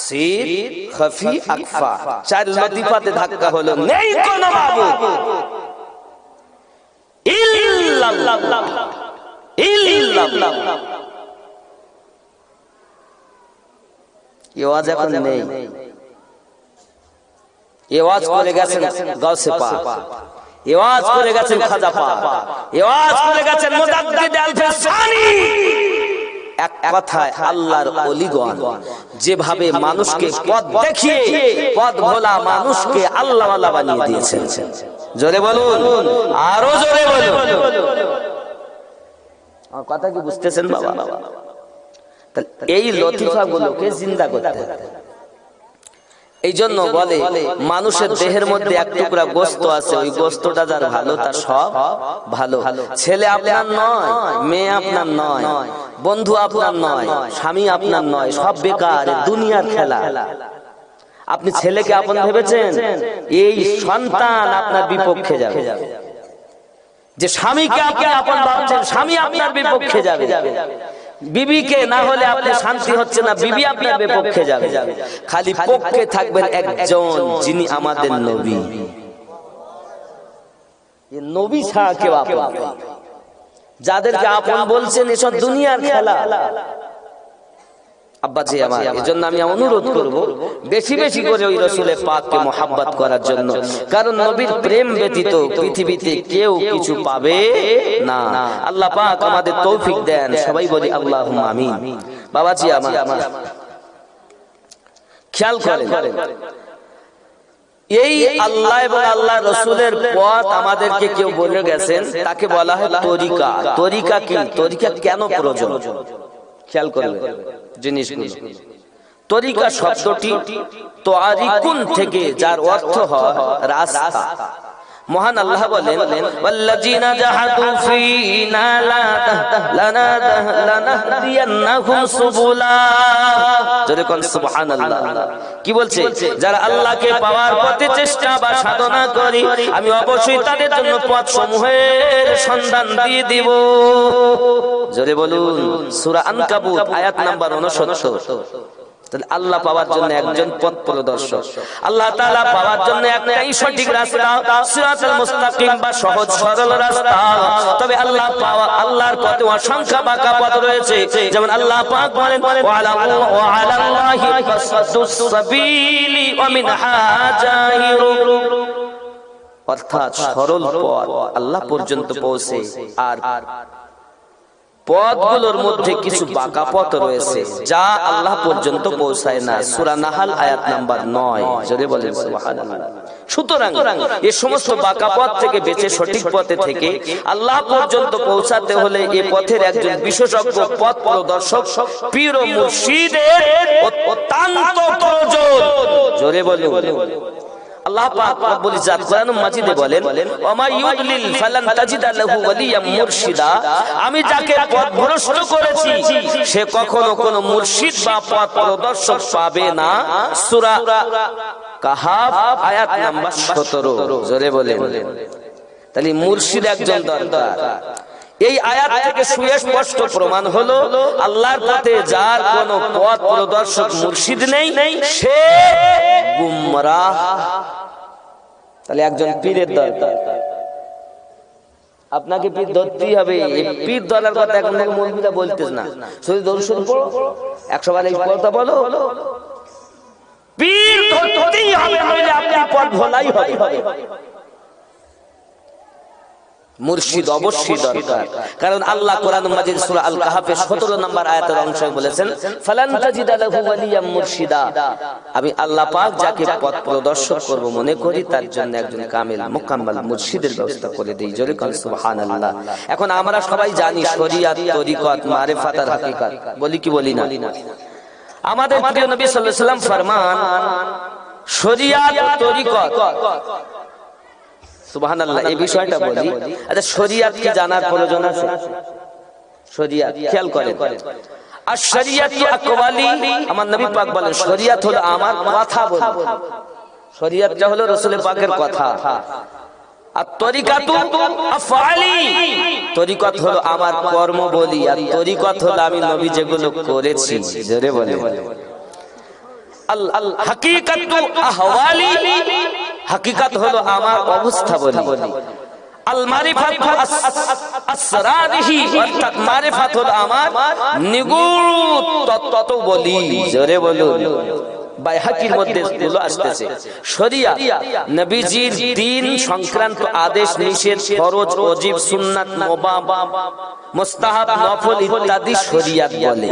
সির, খফি, আকফা, 4 লতিফাতে ধাক্কা হলো, নেই কোনো মাবুদ ইল্লাল্লাহ, ইল্লাল্লাহ। এই ওয়াজ এখন নেই, এই ওয়াজ করে গেছেন গাউসে পাক, এই ওয়াজ করে গেছেন খাজা পাক, এই ওয়াজ করে গেছেন মুজাদ্দিদ আল-ফিসানি। এক কথায় আল্লাহর ওলিগণ যেভাবে মানুষকে পথ দেখিয়ে পথ ভোলা মানুষকে আল্লাহ ওয়ালা বানিয়ে দিয়েছেন। জোরে বলুন, আরো জোরে বলুন। আমার কথা কি বুঝতেছেন বাবা? এই লতিফাগুলোকে জিন্দা করতে হবে। এই জন্য বলে মানুষের দেহের মধ্যে এক টুকরা গোস্ত আছে, ওই গোস্তটা যার ভালো তার সব ভালো। ছেলে আপনার নয়, মেয়ে আপনার নয়, বন্ধু আপনার নয়, স্বামী আপনার নয়, সব বেকার, দুনিয়ার খেলা। আপনি ছেলেকে আপন ভেবেছেন, এই সন্তান আপনার বিপক্ষে যাবে। যে স্বামীকে আপনি আপন ভাবছেন, স্বামী আপনার বিপক্ষে যাবে। বিবিকে না হলে আপনি শান্তি হচ্ছে না, বিবি আপনার বিপক্ষে যাবে। খালি পক্ষে থাকবেন একজন, যিনি আমাদের নবী। নবী ছাড়া কেউ আপন নেই। যাদেরকে আপন বলছেন এসব দুনিয়ার খেলা। আব্বাজি আমার, এজন্য আমি অনুরোধ করব বেশি বেশি করে ওই রাসূলের পাককে মুহাব্বত করার জন্য, কারণ নবীর প্রেম ব্যতীত পৃথিবীতে কেউ কিছু পাবে না। আল্লাহ পাক আমাদের তৌফিক দেন, সবাই বলি আল্লাহুম্মা আমিন। বাবাজি আমার, খেয়াল করেন, এই আল্লাহ এবং আল্লাহ রাসূলের পথ আমাদেরকে কেউ বলে গেছেন, তাকে বলা হয় তরিকা। তরিকা কি? তরিকা কেন প্রয়োজন? খেয়াল করবেন জিনিসগুলো। তরিকা শব্দটি তারিকুন থেকে, যার অর্থ হয় রাস্তা। মহান আল্লাহ বলেন, ওয়াল্লাযিনা জাহাদু ফীনা লানাহদিয়ান্নাহুম সুবুলা। জোরে কোন সুবহানাল্লাহ। কি বলছে? যারা আল্লাহকে পাওয়ার পথে চেষ্টা বা সাধনা করি, আমি অবশ্যই তাদের জন্য পথ সমূহের সন্ধান দিয়ে দিব। জোরে বলুন, সূরা আনকাবুত আয়াত নাম্বার 69। তাহলে আল্লাহ পাওয়ার জন্য একজন পথ প্রদর্শক, আল্লাহ তাআলা পাওয়ার জন্য একটাই সঠিক রাস্তা, সিরাতাল মুস্তাকিম বা সহজ সরল রাস্তা। তবে আল্লাহ পাওয়া, আল্লাহর পথে অসংখ্য বাঁকা পথ রয়েছে। যেমন আল্লাহ পাক বলেন ওয়া আলাল্লাহি ফাসদুস সাবিলি ওয়া মিনহা জাহিরু, অর্থাৎ সরল পথ আল্লাহ পর্যন্ত পৌঁছে, আর পথগুলোর মধ্যে কিছু বাঁকা পথ রয়েছে যা আল্লাহ পর্যন্ত পৌঁছায় না। সূরা নাহাল আয়াত নাম্বার 9। জোরে বলেন সুবহানাল্লাহ। সুতরাং এই সমস্ত বাঁকা পথ থেকে বেঁচে সঠিক পথে থেকে আল্লাহ পর্যন্ত পৌঁছাতে হলে এই পথের একজন বিশেষজ্ঞ পথ প্রদর্শক পীর ও মুর্শিদের অত্যন্ত প্রয়োজন। জোরে বলেন। আল্লাহ পাক রব্বুল ইজ্জত কোরআন মাজিদে বলেন ওমা ইউদলিল ফালান তাজিদা লাহু ওয়ালিয়াম মুরশিদা, আমি যাকে পথভ্রষ্ট করেছি সে কখনো কোনো মুর্শিদ বা পথ প্রদর্শক পাবে না। সূরা কাহাফ আয়াত নাম্বার 17। জোরে বলেন। তাহলে মুর্শিদ একজন দরকার। এই আয়াত থেকে সুস্পষ্ট প্রমাণ হলো আল্লাহর পথে যার কোনো পথ প্রদর্শক মুর্শিদ নেই সে গুমরাহ। তাহলে একজন পীরের দরকার। আপনাকে পীর ধরতেই হবে। এই পীর ধরার কথা এখন মৌলবীরা বলতেছ না, শুধু দরুদ শরীফ পড়ো, 100 বার এই কথা বলো। পীর ধরতেই হবে, নইলে আপনি পথ ভোলাই হবে। মুর্শিদ অবশ্যই দরকার, কারণ আল্লাহ কোরআন মাজিদ সূরা আল কাহাফের 17 নম্বর আয়াতের অংশে বলেছেন ফালান তাজিদা লাহু ওয়ালিয়াম মুরশিদা, আমি আল্লাহ পাক যাকে পথ প্রদর্শক করব মনে করি তার জন্য একজন কামিল মুকাম্মাল মুর্শিদের ব্যবস্থা করে দেই। জোরে কোন সুবহানাল্লাহ। এখন আমরা সবাই জানি শরিয়াত, তরিকত, মারিফাত আর হাকিকত, বলি কি বলি না? আমাদের প্রিয় নবী সাল্লাল্লাহু আলাইহি ওয়াসাল্লাম ফরমান শরিয়াত, তরিকত, সুবহানাল্লাহ। এই বিষয়টা বলি। আচ্ছা, শরিয়াত কি জানার প্রয়োজন আছে? শরিয়াত খেয়াল করেন, আর শরিয়াতু আকওয়ালি, আমার নবী পাক বলেন শরিয়াত হলো আমার কথা বলি। শরিয়াতটা হলো রাসূল পাকের কথা। আর তরিকাতু আফআলি, তরিকত হলো আমার কর্ম বলি। আর তরিকত হলো আমি নবী যেগুলো করেছি। জোরে বলে। আল হাকিকাতু আহওয়ালি, হাকিকত হলো আমার অবস্থা বলি। আল মারিফাতু আসরারিহি, অর্থাৎ মারিফাত হলো আমার নিগুড় তত্ত্ব বলি। জোরে বলুন। বাইহাকির মধ্যে এগুলো আসতেছে। শরিয়াত নবীজির দ্বীন সংক্রান্ত আদেশ নিষেধ, ফরজ, ওয়াজিব, সুন্নাত, মুবাহ, মুস্তাহাব, নফল ইত্যাদি শরিয়াত বলে।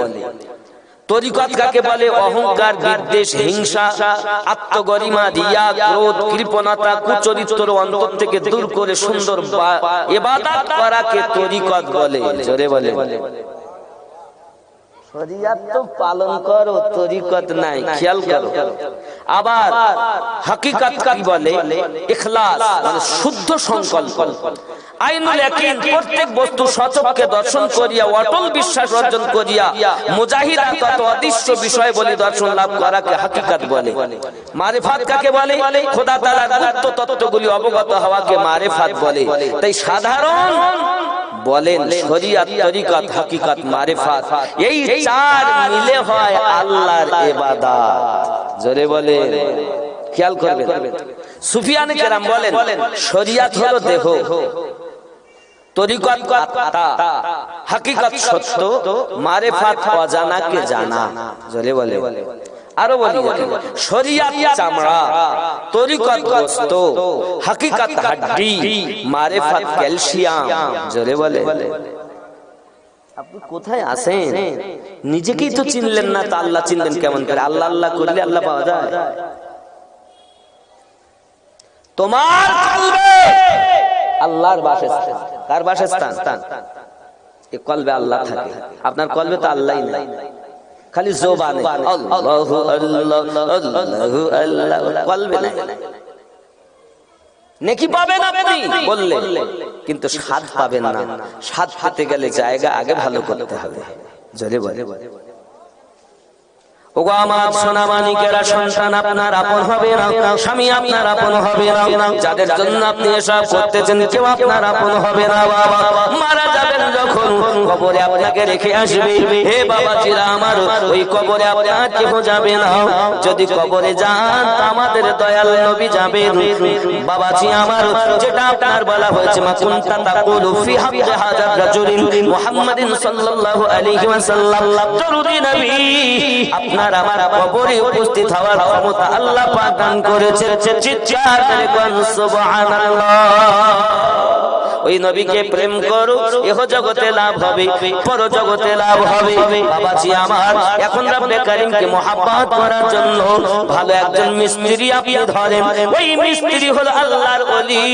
তরিকত কাকে বলে? অহংকার, বিদ্বেষ, হিংসা, আত্মগরিমা, রিয়া, ক্রোধ, কৃপণতা, কুচরিত্র অন্তর থেকে দূর করে সুন্দর ইবাদত করাকে তরিকত বলে। জোরে বলে। শরিয়াত তো পালন করো, তরিকত নাই, খেয়াল করো। আবার হাকিকত কি বলে? ইখলাস, মানে শুদ্ধ সংকল্প। আইনুল ইয়াকিন, প্রত্যেক বস্তু সচক্ষে দর্শন করিয়া অটল বিশ্বাস অর্জন করিয়া মুজাহিদা তত অদৃশ্য বিষয় বলি দর্শন লাভ করাকে হাকিকত বলে। মারিফাত কাকে বলে? খোদা তাআলার গুপ্ত তত্ত্বগুলি অবগত হওয়াকে মারিফাত বলে। তাই সাধারণ বলেন শরিয়াত, তরিকত, হাকিকত, মারিফাত, এই চার মিলে হয় আল্লাহর ইবাদত। জোরে বলে। খেয়াল করবেন, সুফিয়ান কেরাম বলেন শরিয়াত হলো দেহ, তরিকত আত্মা, হাকিকত সত্য, মারিফাত অজানাকে জানা। জোরে বলে। আরো বলি, শরিয়াত চামড়া, তরিকত গোশত, হাকিকত হাড্ডি, মারিফাত ক্যালসিয়াম। জোরে বলে। আপনি কোথায় আছেন? নিজেকেই তো চিনলেন না, তা আল্লাহ চিনলেন কেমন করে? আল্লাহ আল্লাহ করলে আল্লাহ পাওয়া যায়? তোমার কলবে আল্লাহর বাসস্থান। কার বাসস্থান? এই কলবে আল্লাহ থাকে। আপনার কলবে তো আল্লাহই নাই, খালি জবানে আল্লাহু আল্লাহ আল্লাহু আল্লাহ, কলবে নাই। নেকি পাবেন আপনি বললে, কিন্তু স্বাদ পাবেন না। স্বাদ পেতে গেলে জায়গা আগে ভালো করতে হবে। জোরে বলে। ওগো আমার সোনা মানিকেরা, সন্তান আপনার আপন হবে না, স্বামী আপনার আপন হবে না, যাদের জন্য আপনি এসব করতেছেন কেউ আপনার আপন হবে না। বাবা মারা যাবেন যখন কবরে আপনাকে রেখে আসবে, হে বাবাজিরা আমার, ওই কবরে আপনার কেউ যাবে না। যদি কবরে যান আমাদের দয়াল নবী যাবেন। বাবাজি আমার, যেটা আপনার বলা হয়েছে মা কুনতা তাকুলু ফি হাক্কি হাযার রাজুলিন মুহাম্মাদিন সাল্লাল্লাহু আলাইহি ওয়াসাল্লাম, দরুদি নবী আপনার আমার কবরে উপস্থিত হওয়ার ক্ষমতা আল্লাহ পাক দান করেছেন। চিৎকার করে কোন সুবহানাল্লাহ। ওই নবীকে প্রেম করো, ইহ জগতে লাভ হবে, পর জগতে লাভ হবে। বাবাজি আমার, এখন রব্বে কারীমকে মুহাব্বত করার জন্য ভালো একজন মিস্ত্রি আপনি ধরেন। ওই মিস্ত্রি হলো আল্লাহর ওলি,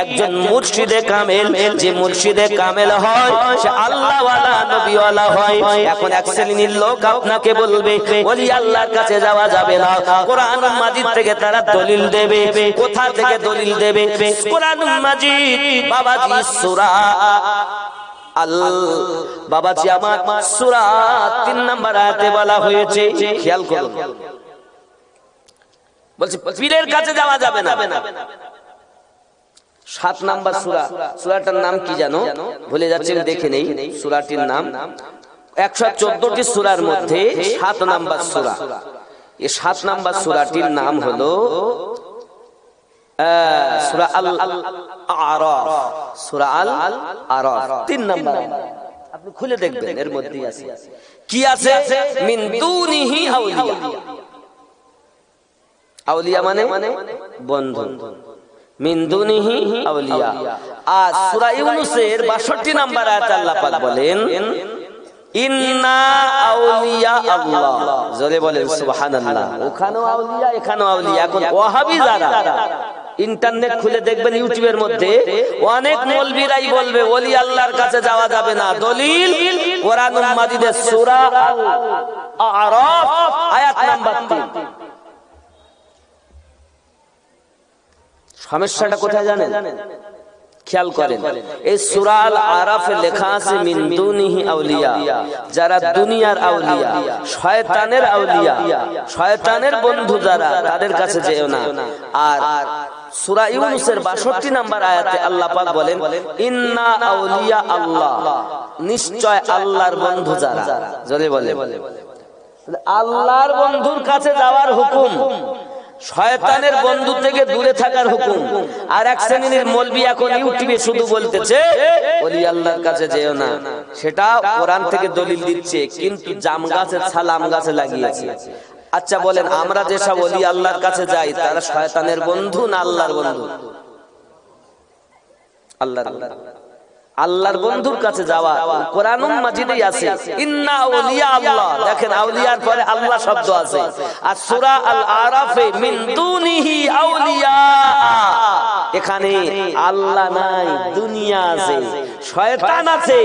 একজন মুর্শিদে কামেল। যে মুর্শিদে কামেল হয় সে আল্লাহ ওয়ালা নবী ওয়ালা হয়। এখন এক শ্রেণীর লোক আপনাকে বলবে ওলি আল্লাহর কাছে যাওয়া যাবে না। কোরআন মাজিদ থেকে তারা দলিল দেবে। কোথা থেকে দলিল দেবে? কোরআন মাজিদ বাবাজি সূরা বাবাজি আমার সূরা 3 নম্বর আয়াতে বলা হয়েছে, খেয়াল করুন, বলছি পীরের কাছে যাওয়া যাবে না। 7 নম্বর সূরা, সূরাটার নাম কি জানো? ভুলে যাচ্ছেন, দেখে নেই সূরাটির নাম। 114টি সূরার মধ্যে 7 নম্বর সূরা। এই 7 নম্বর সূরাটির নাম হলো সূরা আল-আরাফ। সূরা আল-আরাফ 3 নম্বর। আপনি খুলে দেখবেন, এর মধ্যে আছে কি আছে? মিন দুনিহি আউলিয়া। আউলিয়া মানে বন্ধু। মিন দুনিহি আউলিয়া। আর সূরা ইউনূসের 62 নম্বর আয়াত আল্লাহ পাক বলেন ইন্না আউলিয়া আল্লাহ। জোরে বলেন সুবহানাল্লাহ। ওখানেও আউলিয়া, এখানেও আউলিয়া। এখন ওয়াহাবি যারা, ইন্টারনেট খুলে দেখবেন, ইউটিউবের মধ্যে অনেক মৌলবীরাই বলবে ওলি আল্লাহর কাছে যাওয়া যাবে না। দলিল কোরআন মাজিদের সূরা আল-আরাফ আয়াত নাম্বার 3। সমস্যাটা কোথায় জানেন? খেয়াল করেন, এই সূরা আল-আরাফে লেখা আছে মিন দুনিহি আউলিয়া, যারা দুনিয়ার আউলিয়া, শয়তানের আউলিয়া, শয়তানের বন্ধু যারা, তাদের কাছে যেও না। আর সূরা ইউনূসের 62 নম্বর আয়াতে আল্লাহ পাক বলেন ইন্না আউলিয়া আল্লাহ, নিশ্চয় আল্লাহর বন্ধু যারা। জোরে বলেন, আল্লাহর বন্ধুর কাছে যাওয়ার হুকুম, শয়তানের বন্ধু থেকে দূরে থাকার হুকুম। আর এক শ্রেণীর মৌলবি এখন ইউটিউবে শুধু বলতেছে ওলি আল্লাহর কাছে যেও না, সেটা কোরআন থেকে দলিল দিচ্ছে, কিন্তু জাম গাছে ছাল আম গাছে লাগিয়েছে। আচ্ছা বলেন, আমরা যেসব ওলি আল্লাহর কাছে যাই তারা শয়তানের বন্ধু না আল্লাহর বন্ধু? আল্লাহর বন্ধুর কাছে যাওয়া কোরআন মাজিদেই আছে, ইন্না আউলিয়া আল্লাহ। দেখেন, আউলিয়ার পরে আল্লাহ শব্দ আছে। আর সূরা আল-আরাফে মিন দুনিহি আউলিয়া, এখানে আল্লাহ নাই, দুনিয়া আছে, শয়তান আছে।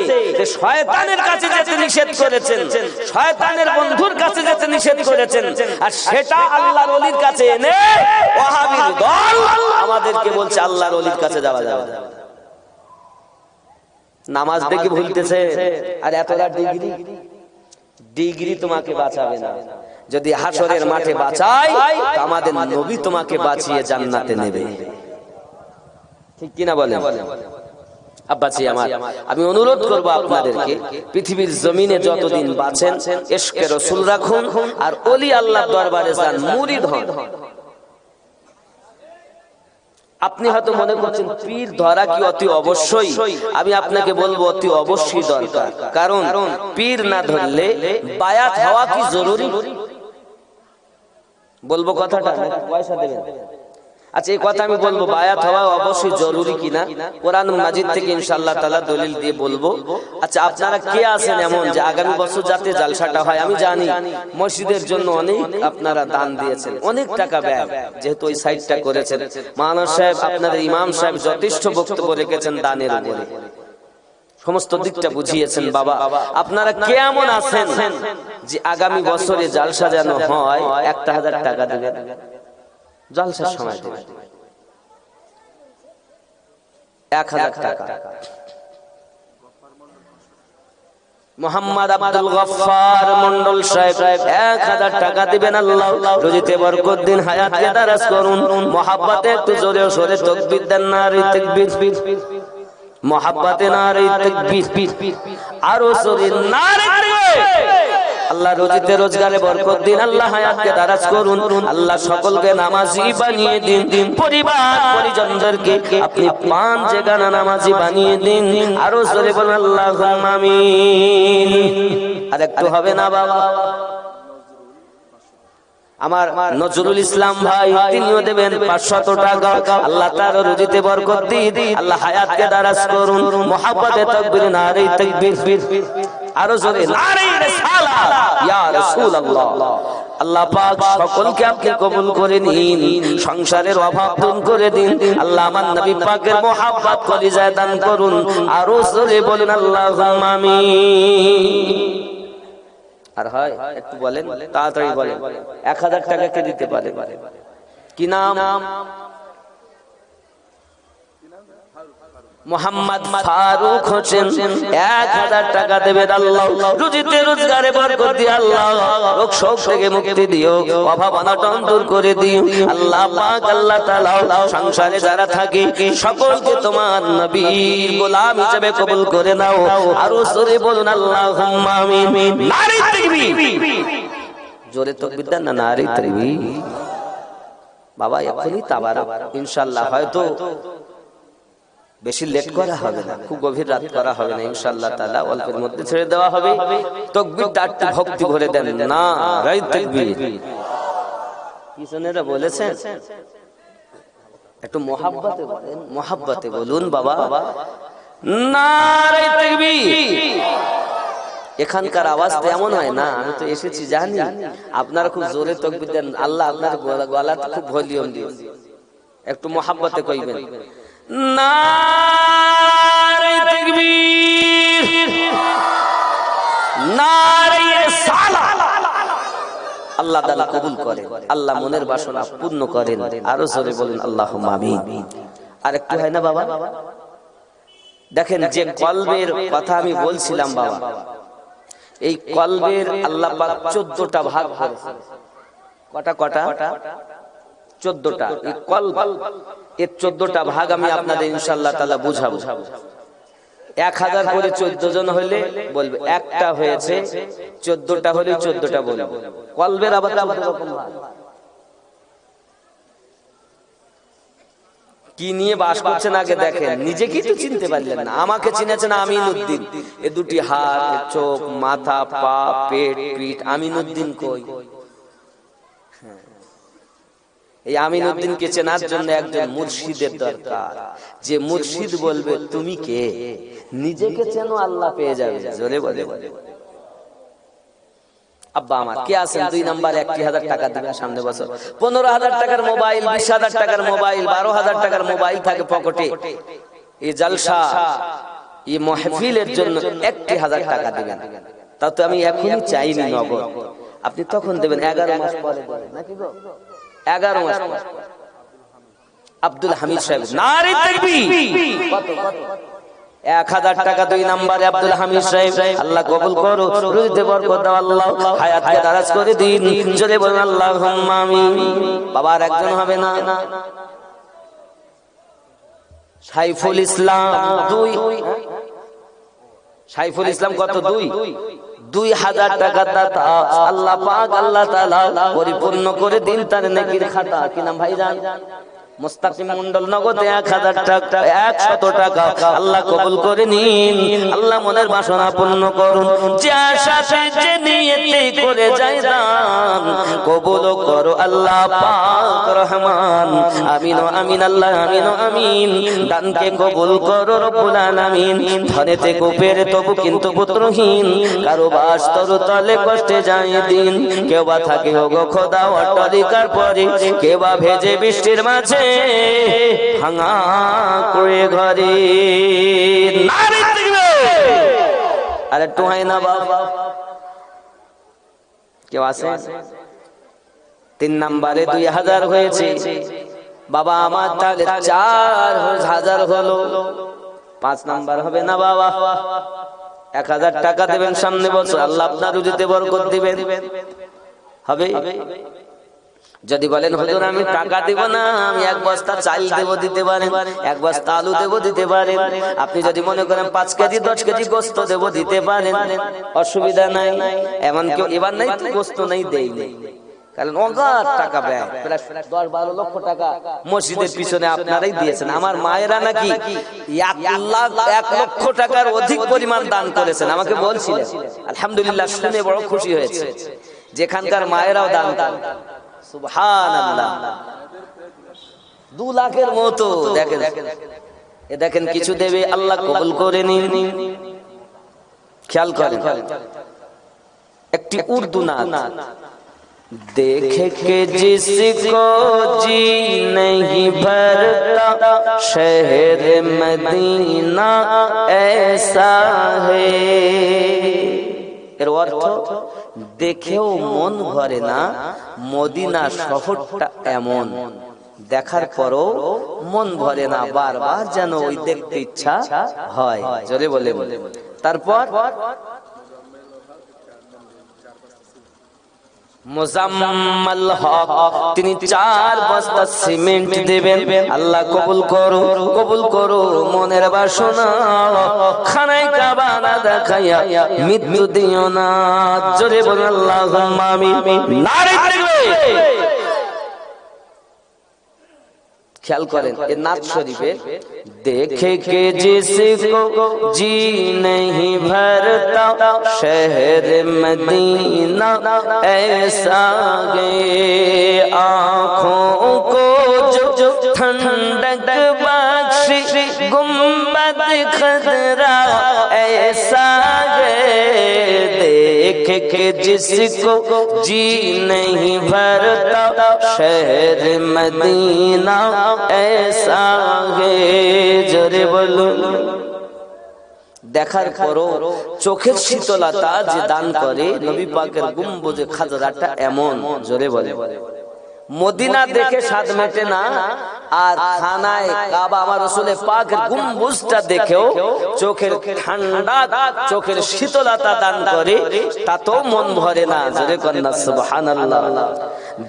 শয়তানের কাছে যেতে নিষেধ করেছেন, শয়তানের বন্ধুর কাছে যেতে নিষেধ করেছেন, আর সেটা আল্লাহর ওলির কাছে এনে ওয়াহাবীর দল আমাদেরকে বলছে আল্লাহর ওলির কাছে যাওয়া যাবে। নামাজ দেখে ভুলতেছে, আর এতটা ডিগ্রি তোমাকে বাঁচাবে না। যদি হাসরের মাঠে বাঁচায়, আমাদের নবী তোমাকে বাঁচিয়ে জান্নাতে নেবে। ঠিক কিনা বলেন? আব্বাজি আমার, আমি অনুরোধ করব আপনাদেরকে, পৃথিবীর জমিনে যতদিন বাঁচেন ইশকে রাসূল রাখুন, আর ওলি আল্লাহর দরবারে যান, মুরিদ হন। আপনি হয়তো মনে করছেন পীর ধরা কি অতি অবশ্যই? আমি আপনাকে বলবো অতি অবশ্যই দরকার। কারণ পীর না ধরলে বায়াত হওয়া কি জরুরি? বলবো কথাটা, পয়সা দেবেন? আচ্ছা, এই কথা আমি বলবো, বায়াত হওয়া অবশ্যই জরুরি কিনা কোরআন মাজিদ থেকে ইনশাআল্লাহ তাআলা দলিল দিয়ে বলবো। আচ্ছা, আপনারা কে আছেন এমন যে আগামী বছর যাতে জালসাটা হয়? আমি জানি মসজিদের জন্য অনেক আপনারা দান দিয়েছেন, অনেক টাকা ব্যয়, যেহেতু ওই সাইডটা করেছেন। মাওলানা সাহেব, আপনাদের ইমাম সাহেব যথেষ্ট বক্তব্য রেখেছেন দানের উপরে, সমস্ত দিকটা বুঝিয়েছেন। বাবা, আপনারা কে এমন আছেন যে আগামী বছরে জালসা যেন হয় 1000 টাকা দেবেন? জালসার সময় দেবেন 1000 টাকা। মোহাম্মদ আব্দুল গফফার মন্ডল সাহেব 1000 টাকা দিবেন। আল্লাহ রুজিতে বরকত দিন, হায়াতকে দারাজ করুন। মহব্বতে একটু জোরে সরে তাকবীর দেন, নারে তাকবীর। মহব্বতে নারে তাকবীর, আরো জোরে নারে তাকবীর। আল্লাহ রুজিতে রোজগারে বরকত দিন, আল্লাহ হায়াতকে দারাজ করুন। আল্লাহ সকলকে নামাজি বানিয়ে দিন, পরিবার পরিজনদেরকে আপনি 5 জায়গা নামাজি বানিয়ে দিন। আরো জোরে বলুন আল্লাহুম্মা আমিন। আর একটু হবে না বাবা? আমার নজরুল ইসলাম ভাই তিনিও দেবেন 500 টাকা। আল্লাহ তার রুজিতে বরকত দিন, আল্লাহ হায়াতকে দারাজ করুন। মহব্বতে তাকবীর, নারে তাকবীর। আরো জোরে নারে রিসালাত ইয়া রাসূলুল্লাহ। আল্লাহ পাক সকলকে আপনি কবুল করে নিন, সংসারের অভাব দূর করে দিন। আল্লাহ আমার নবী পাকের মহব্বত কলিজায় দান করুন। আরো জোরে বলেন আল্লাহুম্মা আমিন। আর হয় একটু বলেন, তাড়াতাড়ি বলেন। 1000 টাকা কে দিতে পারে? কি নাম? মোহাম্মদ ফারুক হোসেন 1000 টাকা দেবেন। আল্লাহ রুজিতে রোজগারে বরকত দিয়ে আল্লাহ রোগ শোক থেকে মুক্তি দিও, অভাব অনটন দূর করে দিও। আল্লাহ পাক আল্লাহ তাআলা সংসারে যারা থাকে সকলকে তোমার নবীর গোলাম হিসেবে কবুল করে নাও। আরো জোরে বলুন আল্লাহুম্মা আমিন। নারে তাকবীর। জোরে তাকবীর দেন না, নারে তাকবীর। বাবা এখনই তাবারক ইনশাআল্লাহ। হয়তো বেশি লেট করা হবে না, খুব গভীর রাত করা হবে না ইনশাআল্লাহ তাআলা। অল্পের মধ্যে ছেড়ে দেওয়া হবে। তাকবীরটা একটু ভক্তি ভরে দেন, না রাই তাকবীর। কি শুনেরা বলেছেন? একটু মহব্বতে বলেন, মহব্বতে বলুন বাবা, নারে তাকবীর। এখানকার আওয়াজ তো এমন হয় না, আমি তো এসেছি জানি, আপনারা খুব জোরে তাকবীর দেন। আল্লাহ আপনার গলাতে খুব ভলিউম দিন, একটু মহব্বতে কইবেন নারে তাকবীর, নারে রিসালাত। আল্লাহ তাআলা কবুল করেন, আল্লাহ মনের বাসনা পূর্ণ করেন। আরো জোরে বলুন আল্লাহুম্মা আমিন। আর একটু হয় না বাবা? দেখেন যে কলবের কথা আমি বলছিলাম বাবা, এই কলবের আল্লাহ পাক 14টা ভাগ করেছেন। কটা? 14টা। এই কলব এর 14টা ভাগ আমি আপনাদের ইনশাআল্লাহ তাআলা বুঝাবো। 1000 করে 14 জন হলে বলবে একটা হয়েছে, 14টা হলে 14টা বলবে। কলবের আবার 14 রকম ভাগ। কি নিয়ে বাস করছেন আগে দেখেন, নিজেকে তো চিনতে পারলেন না। আমাকে চিনেছেন আমিনউদ্দিন, এ দুটি হাত, চোখ, মাথা, পা, পেট, পিঠ। আমিনউদ্দিন কই? এই আমিনউদ্দিনকে চেনার জন্য একজন মুর্শিদের দরকার, যে মুর্শিদ বলবে তুমি কে। নিজেকে চেনো, আল্লাহ পেয়ে যাবে। জোরে বলে আব্বা আমার কে আছেন? 2 নাম্বার 1000 টাকা দিবেন সামনে বছর। 15000 টাকার মোবাইল, 20000 টাকার মোবাইল, 12000 টাকার মোবাইল থাকে পকেটে। এই জলসা, এই মাহফিলের জন্য 1000 টাকা দিবেন। তাও তো আমি এখনই চাইনি নগদ, আপনি তখন দেবেন। 11 মাস পরে দেবেন নাকি গো? 11 মাস পরে। আব্দুল হামিদ সাহেব, নারে তাকবীর। কত? 1000 টাকা 2 নম্বরে আব্দুল হামিদ সাহেব। আল্লাহ কবুল করো, রুজিতে বরকত দাও, আল্লাহ হায়াতকে দারাজ করে দিন। জোরে বলুন আল্লাহুম্মা আমিন। বাবা আর একজন হবে না? সাইফুল ইসলাম 2। সাইফুল ইসলাম কত? 2000 টাকা দাতা। আল্লাহ পাক আল্লাহ তাআলা পরিপূর্ণ করে দিন তার নেকির খাতা। কি নাম ভাইজান? মুস্তাকিম মন্ডল, নগদে 1000 টাকা, 100 টাকা। আল্লাহ কবুল করে নিন, আল্লাহ মনের বাসনা পূর্ণ করুন। যে আশাতে যে নিয়তে করে যায় দান, কবুল করো আল্লাহ পাক রহমান। আমিন আমিন আল্লাহ, আমিন আমিন। দানকে কবুল করো রব্বুল আলামিন। ধনেতে কোপের তবু কিন্তু পুত্রহীন, কারো বাস তরু তলে কষ্টে যায় দিন। কেউ বা থাকে ওগো খোদা অট্টালিকার পরে, কেউ বা ভেজে বৃষ্টির মাঝে ভাঙা করে ঘরে। নারে তাকবীর। আরে একটু হয় না বাবা? কেউ আছে? 3 নম্বরে 2000 হয়েছে বাবা আমার, তাহলে 4000 হলো। 5 নাম্বার হবে না বাবা? 1000 টাকা দেবেন সামনে বছর, আল্লাহ আপনার রুজিতে বরকত দিবেন, হবে? যদি বলেন হুজুর আমি টাকা দেব না, আমি 1 বস্তা চাল দেব, দিতে পারেন। 1 বস্তা আলু দেব, দিতে পারেন। আপনি যদি মনে করেন 5 কেজি 10 কেজি গোস্ত দেব, দিতে পারেন, অসুবিধা নাই। এমন কেউ এবার নাই তো গোস্ত নেই, দেই নেই, কারণ অগাধ টাকা ব্যয়, প্রায় 10-12 লক্ষ টাকা মসজিদের পিছনে আপনারাই দিয়েছেন। আমার মায়েরা নাকি 1 লক্ষ টাকার অধিক পরিমাণ দান করেছেন, আমাকে বলছিলেন। আলহামদুলিল্লাহ, শুনে বড় খুশি হয়েছে, যেখানকার মায়েরাও দান করেন। সুবহানাল্লাহ, 2 লাখের মতো। দেখেন এ দেখেন, কিছু দেবে, আল্লাহ কবুল করে নিন। খেয়াল করেন, একটি উর্দু নাত, देखे के जिसको जी नहीं भरता शहर मदीना ऐसा है। এর অর্থ, দেখেও মন ভরে না মদিনা শহরটা এমন, দেখার পরও মন ভরে না, বারবার যেন ওই দেখতে ইচ্ছা হয়। জোরে বলে। তারপর মোজাম্মেল হক, তিনি 4 বস্তা সিমেন্ট দেবেন। আল্লাহ কবুল করো, কবুল করো মনের বাসনা, খানায় কাবা না দেখাইয়া মৃত্যু দিও না। জোরে বল আল্লাহুম্মা আমিন। নারে তাকবীর। ख्याल करें ये नात शरीफे, देखे के जिसको जी नहीं भरता शहर मदीना ऐसा गे, आँखों को जो ठंडक बख्शी गुम्बद खजरा ऐसा गे, देख के जिसको जी नहीं भरता शहर मदीना ऐसा है। জোরে বলুন। দেখার পরও চোখের শীতলতা যে দান করে, নবী পাকের গুম্বুজে খাজরাটা এমন। জোরে বলে। মদিনা দেখে স্বাদ মেটে না, আর খানায় কাবা আমার রাসূলের পাকের গুম্বুজটা দেখেও চোখের ঠান্ডা, চোখের শীতলতা দান করে, তাতেও মন ভরে না। জোরে কন্না সুবহানাল্লাহ।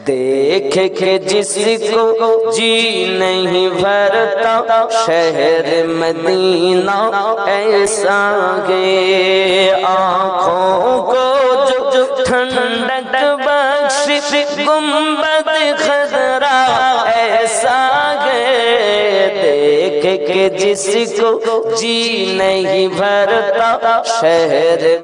देखे के जिसको जी नहीं भरता शहर मदीना ऐसा है, आँखों को जो ठंडक बख्शी गुम्बद खजरा ऐसा है, देख के जिसको जी नहीं भरता शहर